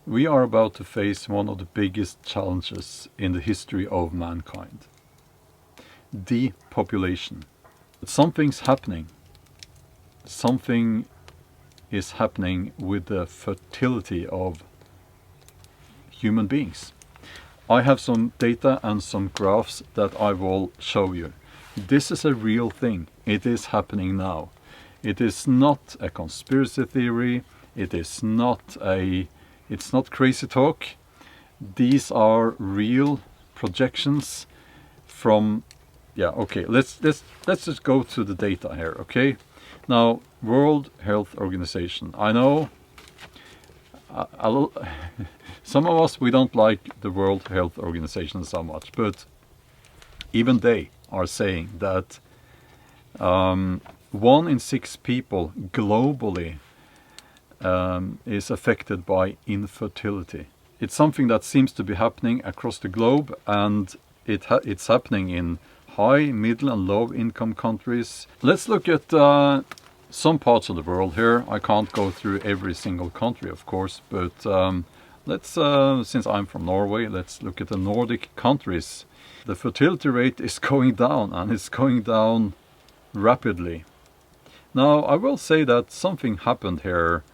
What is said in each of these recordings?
We are about to face one of the biggest challenges in the history of mankind. Depopulation. Something's happening. Something is happening with the fertility of human beings. I have some data and some graphs that I will show you. This is a real thing. It is happening now. It is not a conspiracy theory. It's not crazy talk. These are real projections from, okay, let's just go to the data here, okay? Now, World Health Organization. I know some of us, we don't like the World Health Organization so much, but even they are saying that 1 in 6 people globally is affected by infertility. It's something that seems to be happening across the globe, and it's happening in high, middle and low income countries. Let's look at some parts of the world here. I can't go through every single country, of course, but let's, since I'm from Norway, let's look at the Nordic countries. The fertility rate is going down, and it's going down rapidly. Now, I will say that something happened here.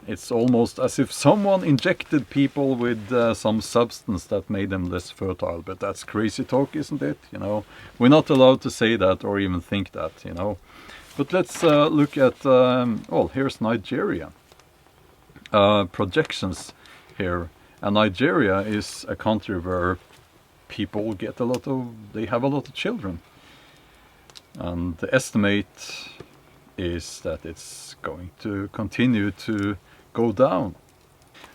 It's almost as if someone injected people with some substance that made them less fertile. But that's crazy talk, isn't it? You know, we're not allowed to say that or even think that, you know. But let's look at, well, here's Nigeria. Projections here. And Nigeria is a country where people get they have a lot of children. And the estimate is that it's going to continue to go down.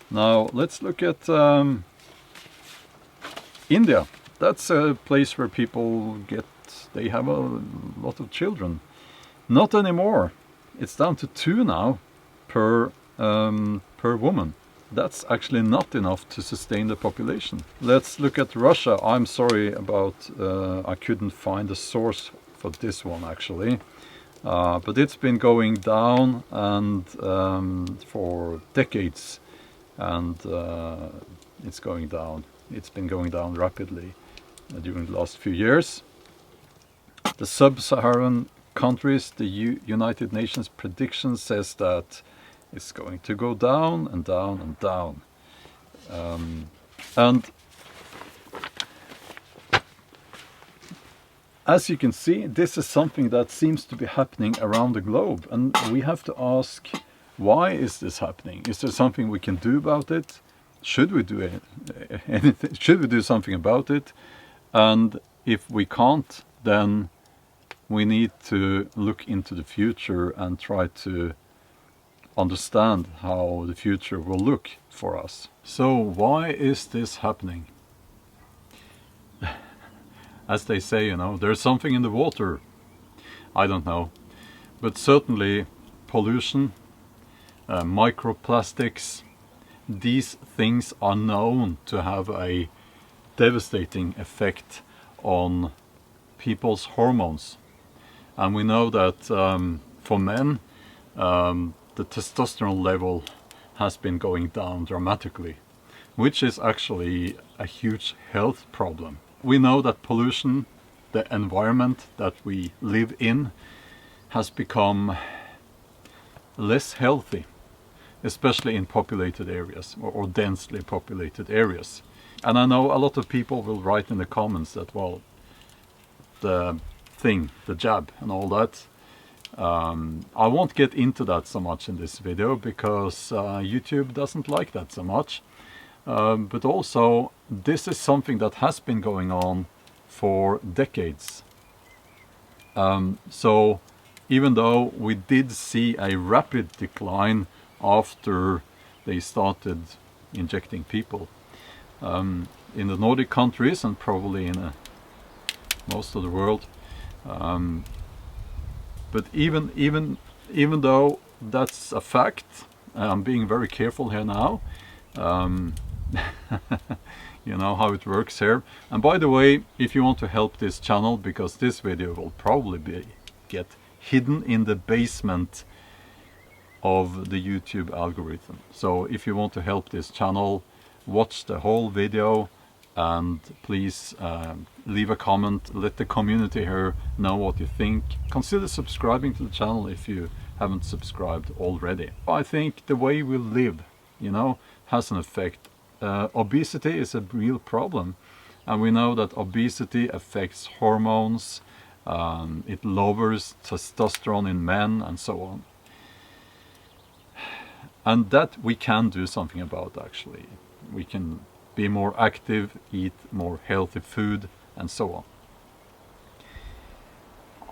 Now let's look at India. That's a place where people they have a lot of children. Not anymore. It's down to 2 now per woman. That's actually not enough to sustain the population. Let's look at Russia. I'm sorry about I couldn't find a source for this one actually. But it's been going down and for decades, and it's going down. It's been going down rapidly during the last few years. The sub-Saharan countries, the United Nations prediction says that it's going to go down and down and down. And as you can see, this is something that seems to be happening around the globe, and we have to ask, why is this happening? Is there something we can do about it? Should we do anything? Should we do something about it? And if we can't, then we need to look into the future and try to understand how the future will look for us. So why is this happening? As they say, you know, there's something in the water. I don't know. But certainly pollution, microplastics, these things are known to have a devastating effect on people's hormones. And we know that for men, the testosterone level has been going down dramatically, which is actually a huge health problem. We know that pollution, the environment that we live in, has become less healthy, especially in populated areas or densely populated areas. And I know a lot of people will write in the comments that, well, the jab and all that, I won't get into that so much in this video because YouTube doesn't like that so much. But also, this is something that has been going on for decades. So even though we did see a rapid decline after they started injecting people in the Nordic countries and probably in most of the world, but even though that's a fact, I'm being very careful here now. You know how it works here. And by the way, if you want to help this channel, because this video will probably get hidden in the basement of the YouTube algorithm. So if you want to help this channel, watch the whole video and please leave a comment, let the community here know what you think. Consider subscribing to the channel if you haven't subscribed already. I think the way we live, has an effect. Obesity is a real problem, and we know that obesity affects hormones, it lowers testosterone in men and so on. And that we can do something about, actually. We can be more active, eat more healthy food, and so on.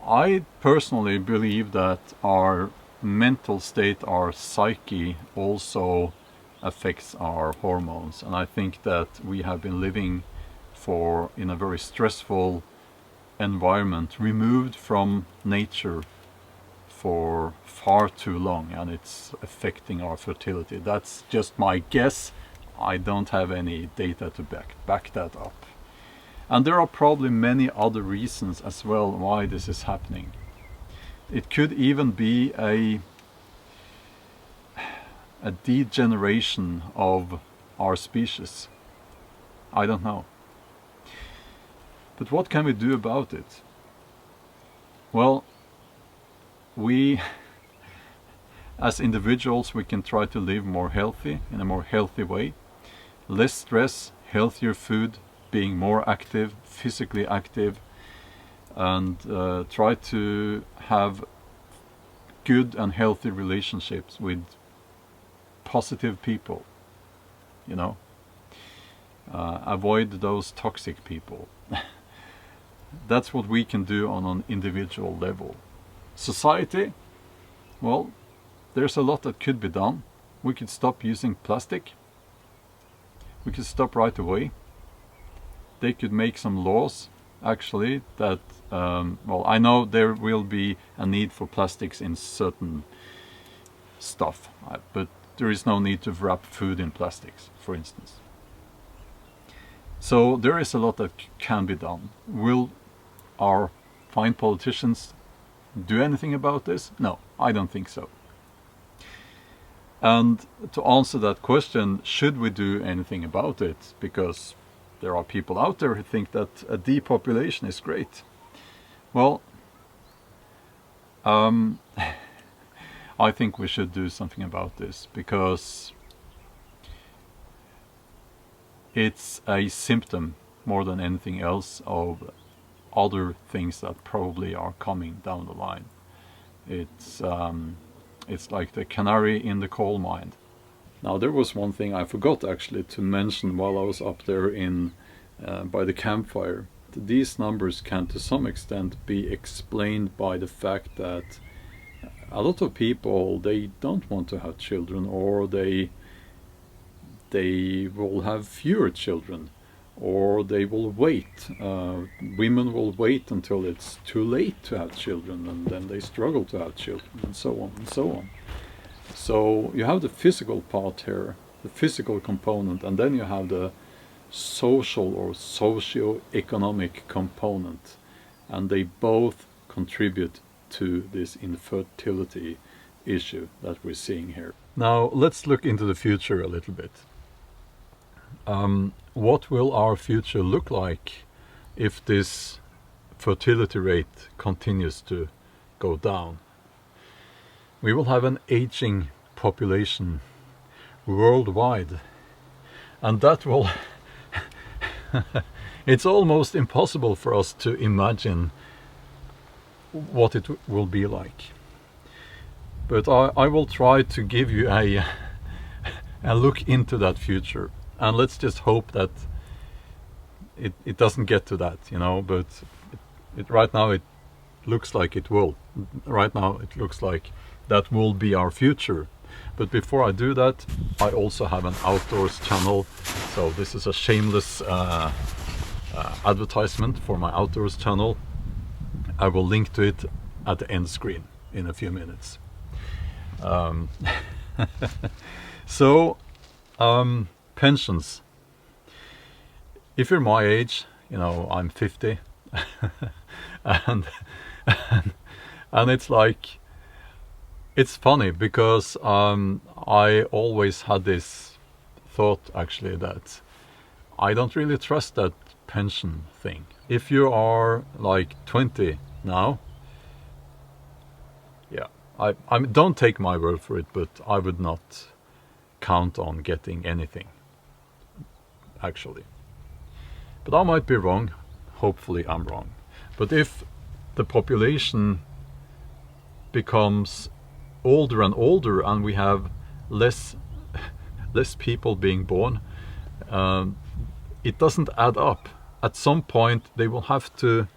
I personally believe that our mental state, our psyche, also affects our hormones. And I think that we have been living in a very stressful environment, removed from nature for far too long, and it's affecting our fertility. That's just my guess. I don't have any data to back that up. And there are probably many other reasons as well why this is happening. It could even be a degeneration of our species. I don't know. But what can we do about it? Well, we as individuals, we can try to live more healthy, in a more healthy way. Less stress, healthier food, being more active, physically active, and try to have good and healthy relationships with positive people, avoid those toxic people. That's what we can do on an individual level. Society, well, there's a lot that could be done. We could stop using plastic. We could stop right away. They could make some laws, actually, that, well, I know there will be a need for plastics in certain stuff, but there is no need to wrap food in plastics, for instance. So there is a lot that can be done. Will our fine politicians do anything about this? No, I don't think so. And to answer that question, should we do anything about it? Because there are people out there who think that a depopulation is great. Well, I think we should do something about this, because it's a symptom more than anything else of other things that probably are coming down the line. It's like the canary in the coal mine. Now, there was one thing I forgot actually to mention while I was up there by the campfire. These numbers can to some extent be explained by the fact that a lot of people, they don't want to have children, or they will have fewer children, or they will wait. Women will wait until it's too late to have children, and then they struggle to have children, and so on and so on. So you have the physical part here, the physical component, and then you have the social or socio-economic component, and they both contribute to this infertility issue that we're seeing here. Now let's look into the future a little bit. What will our future look like if this fertility rate continues to go down? We will have an aging population worldwide, and that will it's almost impossible for us to imagine what it will be like. But I will try to give you a look into that future, and let's just hope that it doesn't get to that, but right now it looks like it will. Right now it looks like that will be our future. But before I do that, I also have an outdoors channel. So this is a shameless advertisement for my outdoors channel. I will link to it at the end screen in a few minutes. Pensions. If you're my age, I'm 50, and it's like, It's funny because I always had this thought actually that I don't really trust that pension thing. If you are like 20 now, yeah, I don't take my word for it, but I would not count on getting anything, actually. But I might be wrong. Hopefully I'm wrong. But if the population becomes older and older and we have less people being born, it doesn't add up. At some point they will have to,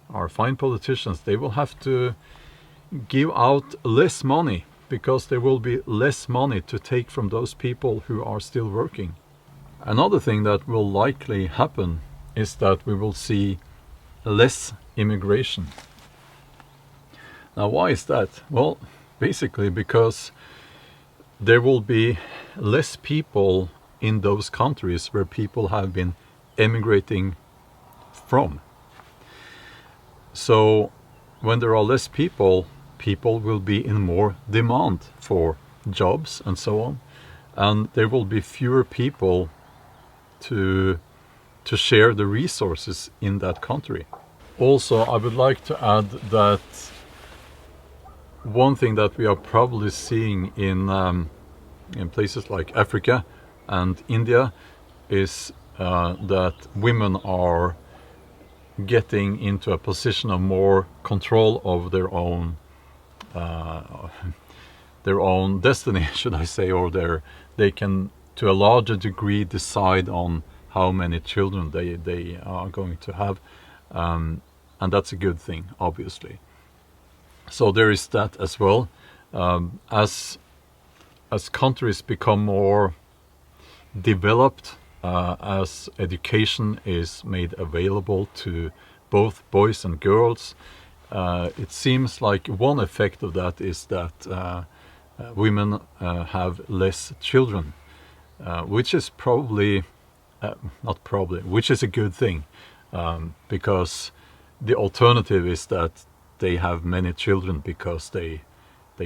our fine politicians, they will have to give out less money because there will be less money to take from those people who are still working. Another thing that will likely happen is that we will see less immigration. Now, why is that? Well, basically because there will be less people in those countries where people have been emigrating from. So when there are less people, people will be in more demand for jobs and so on, and there will be fewer people to share the resources in that country. Also, I would like to add that one thing that we are probably seeing in places like Africa and India is that women are getting into a position of more control of their own destiny, should I say, or they can to a larger degree decide on how many children they are going to have, and that's a good thing, obviously. So there is that as well. As countries become more developed, as education is made available to both boys and girls, it seems like one effect of that is that women have less children, which is which is a good thing, because the alternative is that they have many children because they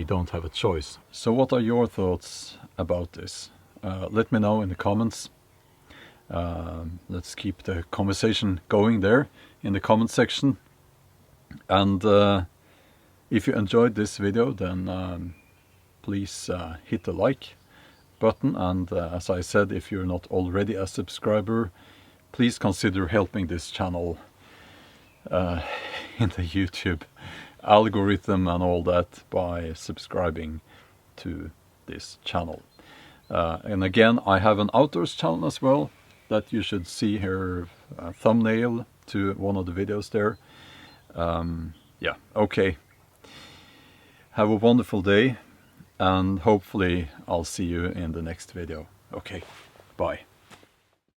don't have a choice. So what are your thoughts about this? Let me know in the comments. Let's keep the conversation going there in the comment section. And if you enjoyed this video, then please hit the like button, and as I said, if you're not already a subscriber, please consider helping this channel in the YouTube algorithm and all that by subscribing to this channel. And again, I have an outdoors channel as well that you should see here, thumbnail to one of the videos there. Yeah, okay. Have a wonderful day, and hopefully I'll see you in the next video. Okay, bye.